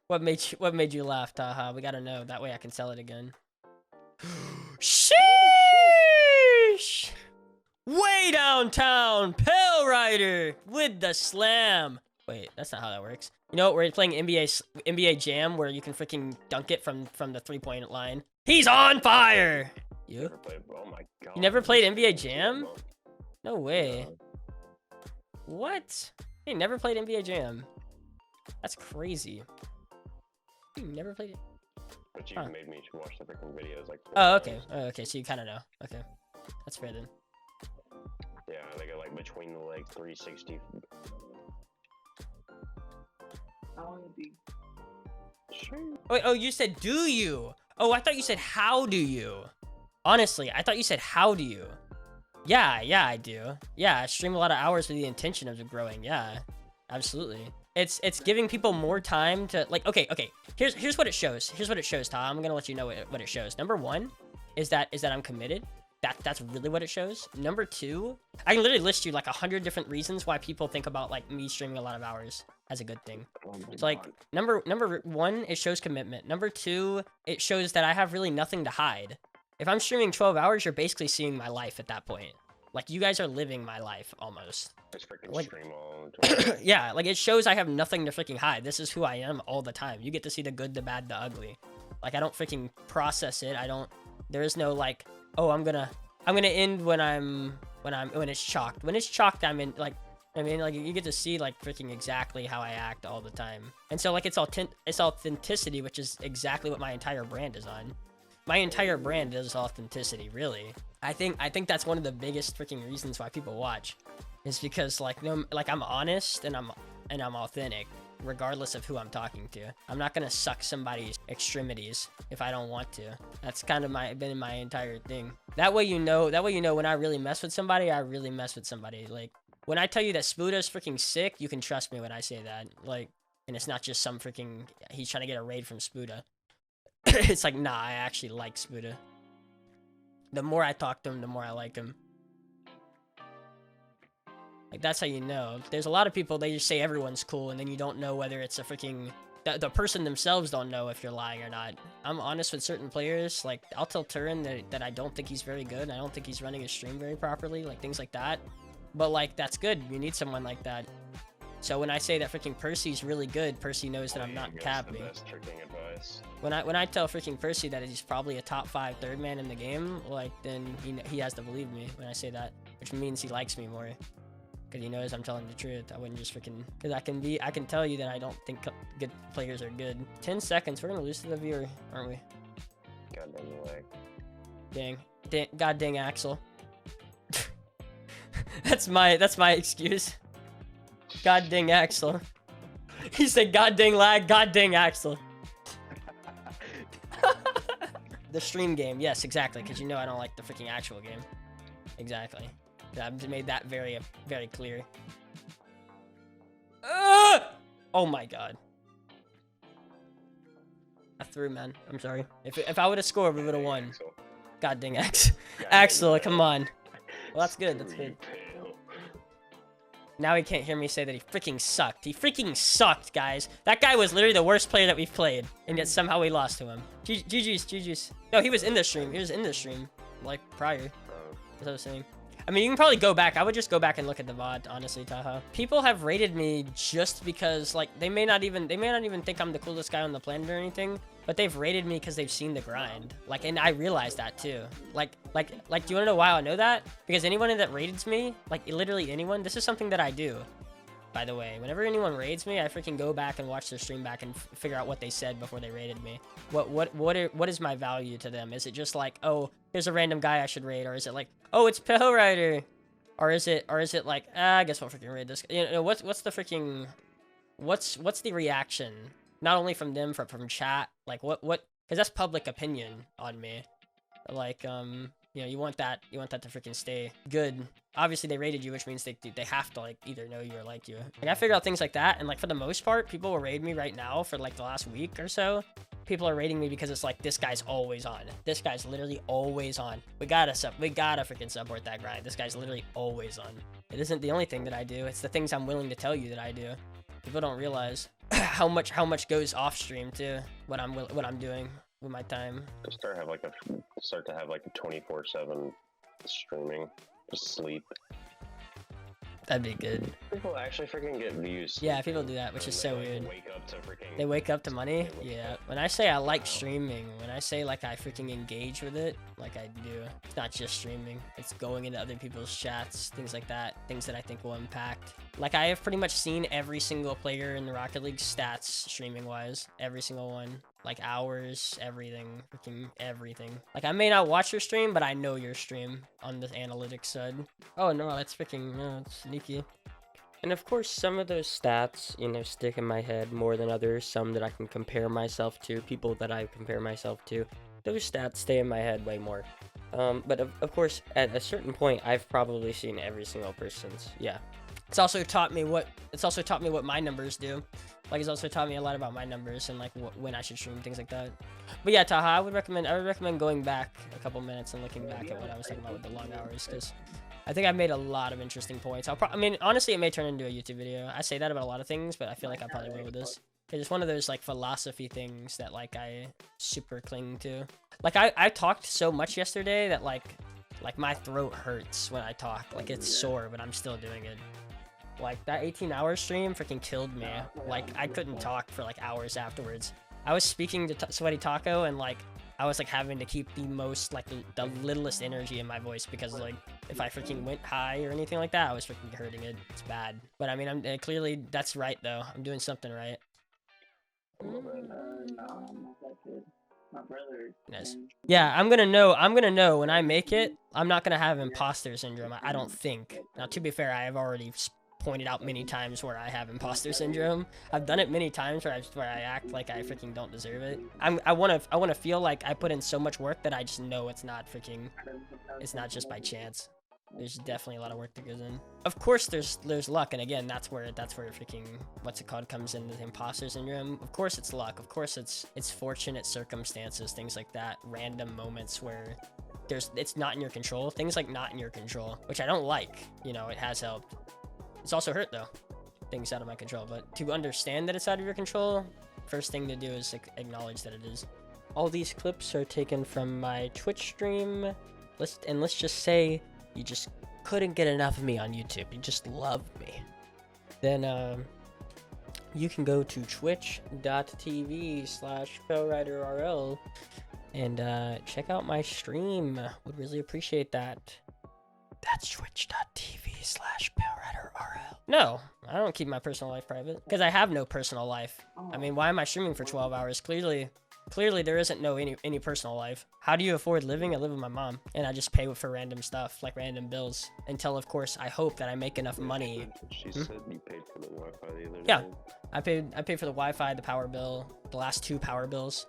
What made you laugh, Taha? We gotta know. That way I can sell it again. Sheesh! Way downtown, Pale Rider with the slam. Wait, that's not how that works. You know, we're playing NBA Jam where you can freaking dunk it from the 3-point line. He's on fire. You? Oh my god. You never played NBA Jam? No way. What? You never played NBA Jam? That's crazy. You never played it? But you made me watch the freaking videos like. Oh, okay. Oh, okay. So you kind of know. Okay, that's fair then. Yeah, they go like between the legs, 360. Sure. Wait, oh, you said do you? Oh, I thought you said how do you? Honestly, I thought you said how do you? Yeah, I do. Yeah, I stream a lot of hours with the intention of growing. Yeah, absolutely. It's giving people more time to like. Okay. Here's what it shows. Here's what it shows, Tom. I'm gonna let you know what it shows. Number one is that I'm committed. That's really what it shows. Number two, I can literally list you like 100 different reasons why people think about like me streaming a lot of hours as a good thing. It's like number one, it shows commitment. Number two, it shows that I have really nothing to hide. If I'm streaming 12 hours, you're basically seeing my life at that point. Like you guys are living my life almost. Just freaking Like, stream all the yeah, like it shows I have nothing to freaking hide. This is who I am all the time. You get to see the good, the bad, the ugly. Like I don't freaking process it. There is no like, oh, I'm gonna end when it's chalked. When it's chalked, I'm in like, I mean, like you get to see like freaking exactly how I act all the time. And so like it's authenticity, which is exactly what my entire brand is on. My entire brand is authenticity, really. I think that's one of the biggest freaking reasons why people watch, is because like I'm honest and I'm authentic, regardless of who I'm talking to. I'm not gonna suck somebody's extremities if I don't want to. That's kind of been my entire thing. That way you know when I really mess with somebody, I really mess with somebody. Like when I tell you that Spuda's freaking sick, you can trust me when I say that. Like, and it's not just some freaking he's trying to get a raid from Spuda. It's like, nah, I actually like Spuda. The more I talk to him, the more I like him. Like, that's how you know. There's a lot of people, they just say everyone's cool, and then you don't know whether it's a freaking... The person themselves don't know if you're lying or not. I'm honest with certain players. Like, I'll tell Turin that I don't think he's very good. I don't think he's running his stream very properly. Like, things like that. But, like, that's good. You need someone like that. So when I say that freaking Percy's really good, Percy knows that I'm not capping. When I tell freaking Percy that he's probably a top 5 third man in the game, like, then he has to believe me when I say that, which means he likes me more, because he knows I'm telling the truth. I wouldn't just freaking, because I can tell you that I don't think good players are good. 10 seconds, we're gonna lose to the viewer, aren't we? God dang leg. Dang, god dang Axel. that's my excuse. God dang Axel. He said god dang lag, god dang Axel. The stream game, yes, exactly, because you know I don't like the freaking actual game. Exactly. I've made that very, very clear. Oh my god. I threw, man. I'm sorry. If I would have scored, we would have won. God dang Axel, come on. Well, that's good, that's good. Now he can't hear me say that he freaking sucked. He freaking sucked, guys. That guy was literally the worst player that we've played, and yet somehow we lost to him. GG's. No, he was in the stream. He was in the stream, like, prior. That's what I was saying. I mean, you can probably go back. I would just go back and look at the VOD, honestly, Taha. People have rated me just because, like, they may not even think I'm the coolest guy on the planet or anything, but they've rated me because they've seen the grind. Like, and I realize that too. Like, do you wanna know why I know that? Because anyone that rates me, like, literally anyone, this is something that I do. By the way, whenever anyone raids me, I freaking go back and watch their stream back and figure out what they said before they raided me. What is my value to them? Is it just like, oh, here's a random guy I should raid, or is it like, oh, it's Pill Rider, or is it like, I guess we'll freaking raid this. You know, what's the freaking, what's the reaction? Not only from them, from chat, like what, because that's public opinion on me. Like, you know, you want that to freaking stay good. Obviously, they rated you, which means they have to, like, either know you or like you. Like, I figure out things like that, and, like, for the most part, people will raid me right now for, like, the last week or so. People are rating me because it's like, this guy's always on. This guy's literally always on. We gotta freaking support that grind. This guy's literally always on. It isn't the only thing that I do. It's the things I'm willing to tell you that I do. People don't realize. how much goes off stream too. What I'm doing with my time. Just start to have like a 24/7 streaming. Just sleep. That'd be good. People actually freaking get views. Yeah, people do that, which is so weird. Wake up to freaking. They wake up to money? Yeah. When I say I like streaming, when I say like I freaking engage with it, like I do. It's not just streaming. It's going into other people's chats, things like that. Things that I think will impact. Like I have pretty much seen every single player in the Rocket League stats streaming wise. Every single one. Like hours, everything. Freaking everything. Like I may not watch your stream, but I know your stream on the analytics side. Oh no, that's freaking, no, it's sneaky. And of course, some of those stats, you know, stick in my head more than others. Some that I can compare myself to, people that I compare myself to. Those stats stay in my head way more. But of course, at a certain point, I've probably seen every single person's. Yeah. It's also taught me what my numbers do. Like it's also taught me a lot about my numbers and like when I should stream, things like that. But yeah, Taha, I would recommend going back a couple minutes and looking back at what I was talking about with the long hours, because I think I've made a lot of interesting points. I mean, honestly, it may turn into a YouTube video. I say that about a lot of things, but I feel like I probably will with this. It's one of those like philosophy things that like I super cling to. Like I talked so much yesterday that like my throat hurts when I talk. Like it's sore, but I'm still doing it. Like that 18-hour stream freaking killed me. Like I couldn't talk for like hours afterwards. I was speaking to Sweaty Taco and like I was like having to keep the most like the littlest energy in my voice, because like if I freaking went high or anything like that, I was freaking hurting it. It's bad. But I mean, I'm clearly that's right though. I'm doing something right. Nice. Yeah, I'm gonna know when I make it. I'm not gonna have imposter syndrome, I don't think. Now, to be fair, I have already pointed out many times where I have imposter syndrome. I've done it many times where I act like I freaking don't deserve it. I wanna feel like I put in so much work that I just know it's not just by chance. There's definitely a lot of work that goes in. Of course, there's luck, and again, that's where freaking what's it called comes in, the imposter syndrome. Of course, it's luck. Of course, it's fortunate circumstances, things like that, random moments where it's not in your control. Things like not in your control, which I don't like. You know, it has helped. It's also hurt though. Things out of my control, but to understand that it's out of your control, first thing to do is acknowledge that it is. All these clips are taken from my Twitch stream. Let's just say you just couldn't get enough of me on YouTube. You just love me. Then you can go to twitch.tv/PaleRiderRL and check out my stream. Would really appreciate that. That's twitch.tv/PaleRiderRL. No, I don't keep my personal life private because I have no personal life. I mean, why am I streaming for 12 hours? Clearly there isn't any personal life. How do you afford living? I live with my mom, and I just pay for random stuff, like random bills, until of course I hope that I make enough money. She said you paid for the Wi-Fi the other day. Yeah, I paid for the Wi-Fi, the power bill, the last 2 power bills.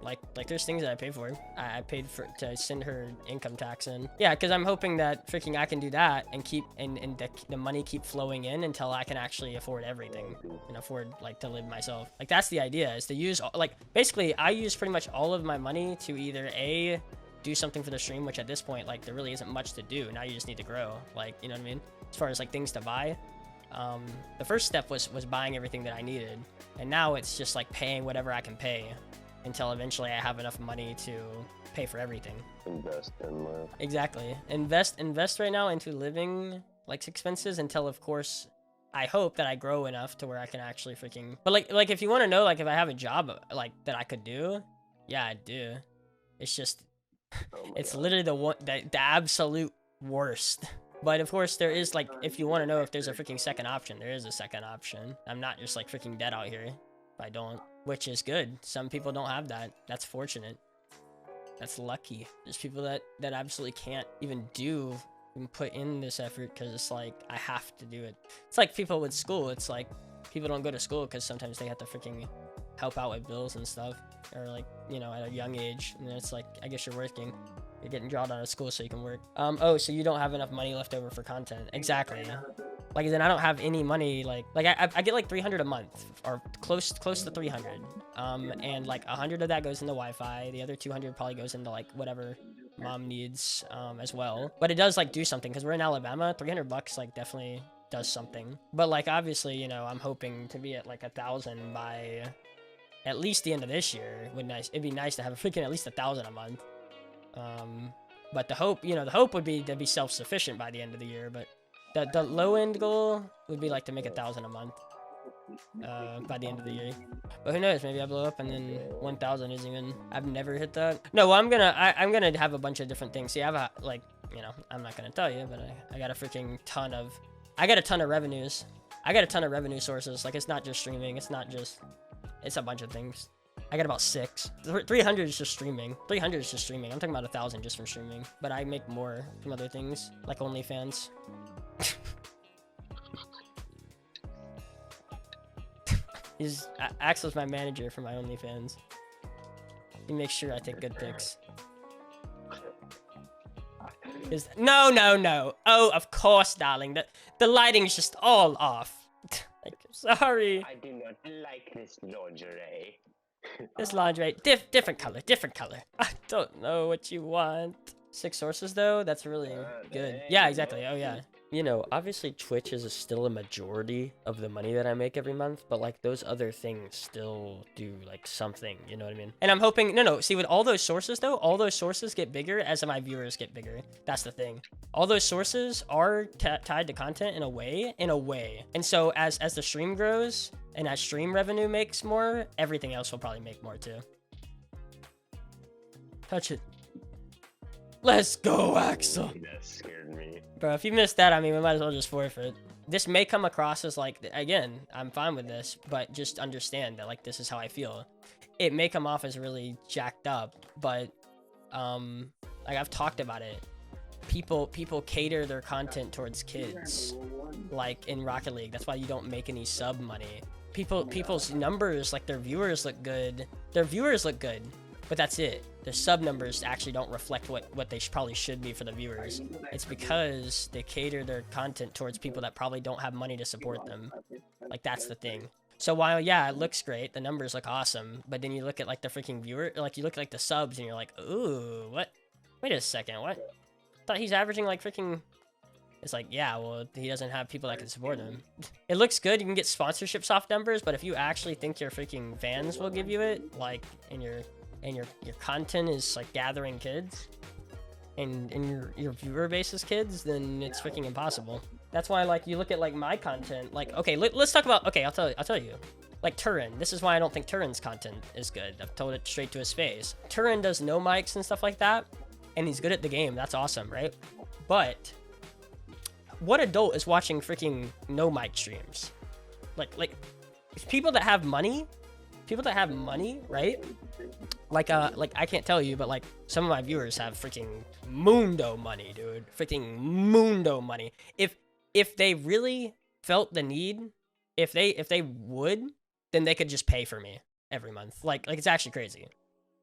Like there's things that I pay for. I paid to send her income tax in. Yeah, because I'm hoping that freaking I can do that and keep and the money keep flowing in until I can actually afford everything and afford like to live myself. Like that's the idea, is to use like basically I use pretty much all of my money to either do something for the stream, which at this point like there really isn't much to do. Now you just need to grow, like, you know what I mean, as far as like things to buy. The first step was buying everything that I needed, and now it's just like paying whatever I can pay until eventually I have enough money to pay for everything. Invest in life. Exactly. Invest right now into living like expenses until of course I hope that I grow enough to where I can actually freaking, but like if you want to know like if I have a job like that I could do, yeah, I do. It's just it's literally the absolute worst. But of course there is like, if you want to know if there's a freaking second option, there is a second option. I'm not just like freaking dead out here if I don't, which is good. Some people don't have that. That's fortunate. That's lucky. There's people that absolutely can't even put in this effort because it's like, I have to do it. It's like people with school. It's like people don't go to school because sometimes they have to freaking help out with bills and stuff, or like, you know, at a young age. And then it's like, I guess you're working. You're getting drawn out of school so you can work. Oh, so you don't have enough money left over for content. Exactly. Like, then I don't have any money. Like I get like 300 a month, or close to 300. And like 100 of that goes into Wi-Fi. The other 200 probably goes into like whatever mom needs as well. But it does like do something because we're in Alabama. 300 bucks like definitely does something. But like obviously, you know, I'm hoping to be at like 1,000 by at least the end of this year. It'd be nice to have freaking at least 1,000 a month. But the hope, you know, the hope would be to be self-sufficient by the end of the year. But the low end goal would be like to make 1,000 a month by the end of the year. But who knows? Maybe I blow up and then 1,000 isn't even. I've never hit that. No, well, I'm gonna have a bunch of different things. See, I have a like, you know, I'm not gonna tell you, but I got a freaking ton of. I got a ton of revenues. I got a ton of revenue sources. Like, it's not just streaming. It's not just. It's a bunch of things. I got about 6. 300 is just streaming. 300 is just streaming. I'm talking about 1,000 just from streaming. But I make more from other things, like OnlyFans. Axel's my manager for my OnlyFans. He makes sure I take good pics. No. Oh, of course, darling. The lighting's just all off. Like, sorry. I do not like this lingerie. This lingerie, different color. I don't know what you want. 6 sources though, that's really good. Yeah, exactly. Oh yeah. You know, obviously Twitch is still a majority of the money that I make every month, but like those other things still do like something, you know what I mean? And I'm hoping, no, see with all those sources though, all those sources get bigger as my viewers get bigger. That's the thing. All those sources are tied to content in a way. And so as the stream grows and as stream revenue makes more, everything else will probably make more too. Touch it. Let's go, Axel. That scared me. Bro, if you missed that, I mean, we might as well just forfeit. This may come across as like, again, I'm fine with this, but just understand that like, this is how I feel. It may come off as really jacked up, but like I've talked about it. People cater their content towards kids, like in Rocket League. That's why you don't make any sub money. People's numbers, like their viewers look good. But that's it. Their sub numbers actually don't reflect what they probably should be for the viewers. It's because they cater their content towards people that probably don't have money to support them. Like, that's the thing. So while, yeah, it looks great, the numbers look awesome, but then you look at, like, the freaking viewer, like, you look at, like, the subs, and you're like, ooh, what? Wait a second, what? I thought he's averaging, like, freaking... It's like, yeah, well, he doesn't have people that can support him. It looks good, you can get sponsorship soft numbers, but if you actually think your freaking fans will give you it, like, and your content is like gathering kids and your viewer base is kids, then it's freaking impossible. That's why like you look at like my content, like, okay, let's talk about, okay, I'll tell you. Like Turin, this is why I don't think Turin's content is good. I've told it straight to his face. Turin does no mics and stuff like that, and he's good at the game. That's awesome, right? But what adult is watching freaking no mic streams? Like people that have money, right? Like I can't tell you, but like some of my viewers have freaking mundo money, dude. Freaking mundo money. If they really felt the need, if they would, then they could just pay for me every month. Like it's actually crazy.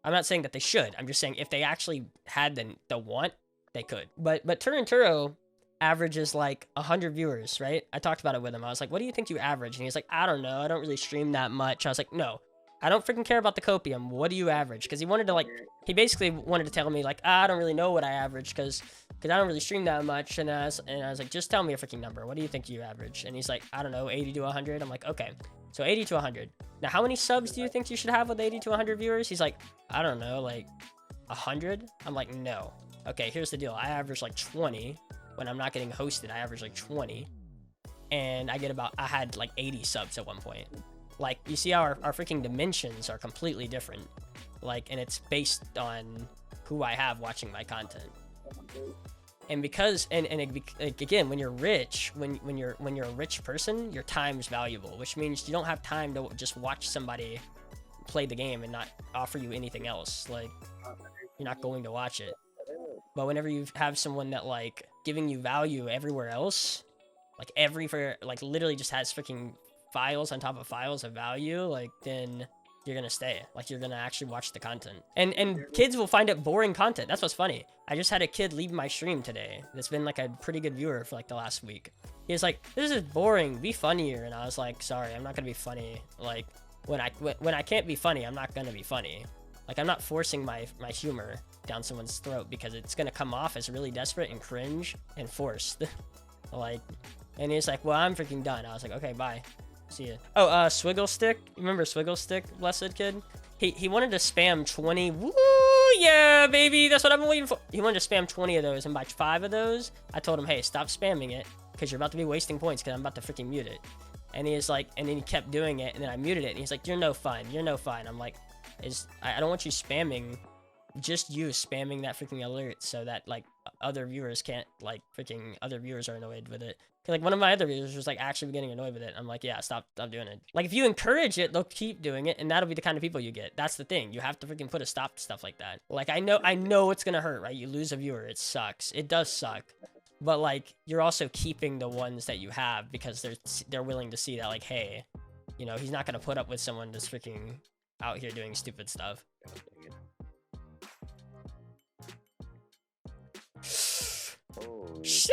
I'm not saying that they should. I'm just saying if they actually had the want, they could. But Turinturo averages like 100 viewers, right? I talked about it with him. I was like, what do you think you average? And he's like, I don't know. I don't really stream that much. I was like, no. I don't freaking care about the copium. What do you average? Because he wanted to like, he basically wanted to tell me like, I don't really know what I average because I don't really stream that much. And I was like, just tell me a freaking number. What do you think you average? And he's like, I don't know, 80 to 100. I'm like, okay, so 80 to 100. Now, how many subs do you think you should have with 80 to 100 viewers? He's like, I don't know, like 100. I'm like, no. Okay, here's the deal. I average like 20 when I'm not getting hosted. I average like 20, and I had like 80 subs at one point. Like, you see how our freaking dimensions are completely different. Like, and it's based on who I have watching my content. And because, again, when you're rich, when you're a rich person, your time's valuable, which means you don't have time to just watch somebody play the game and not offer you anything else. Like, you're not going to watch it. But whenever you have someone that, like, giving you value everywhere else, like, literally just has freaking files on top of files of value, like, then you're gonna stay. Like, you're gonna actually watch the content. And kids will find it boring content. That's what's funny. I just had a kid leave my stream today that's been like a pretty good viewer for like the last week. He was like, this is boring, be funnier. And I was like, sorry, I'm not gonna be funny. Like, when I can't be funny, I'm not gonna be funny. Like, I'm not forcing my humor down someone's throat because it's gonna come off as really desperate and cringe and forced. Like, And he's like, well, I'm freaking done. I was like, okay, bye. See ya. Oh, Swiggle Stick. You remember Swiggle Stick, blessed kid? He wanted to spam 20. Woo, yeah, baby. That's what I've been waiting for. He wanted to spam 20 of those, and by 5 of those, I told him, hey, stop spamming it, because you're about to be wasting points, because I'm about to freaking mute it. And he was like, and then he kept doing it, and then I muted it, and he's like, you're no fun. You're no fun. I'm like, I don't want you spamming, just you spamming that freaking alert so that, like, other viewers can't, like, freaking other viewers are annoyed with it. Cause, like, one of my other viewers was, like, actually getting annoyed with it. I'm like, yeah, stop doing it. Like, if you encourage it, they'll keep doing it, and that'll be the kind of people you get. That's the thing. You have to freaking put a stop to stuff like that. Like, I know it's gonna hurt, right? You lose a viewer. It sucks. It does suck. But, like, you're also keeping the ones that you have because they're willing to see that, like, hey, you know, he's not gonna put up with someone that's freaking out here doing stupid stuff. Oh, Sheesh!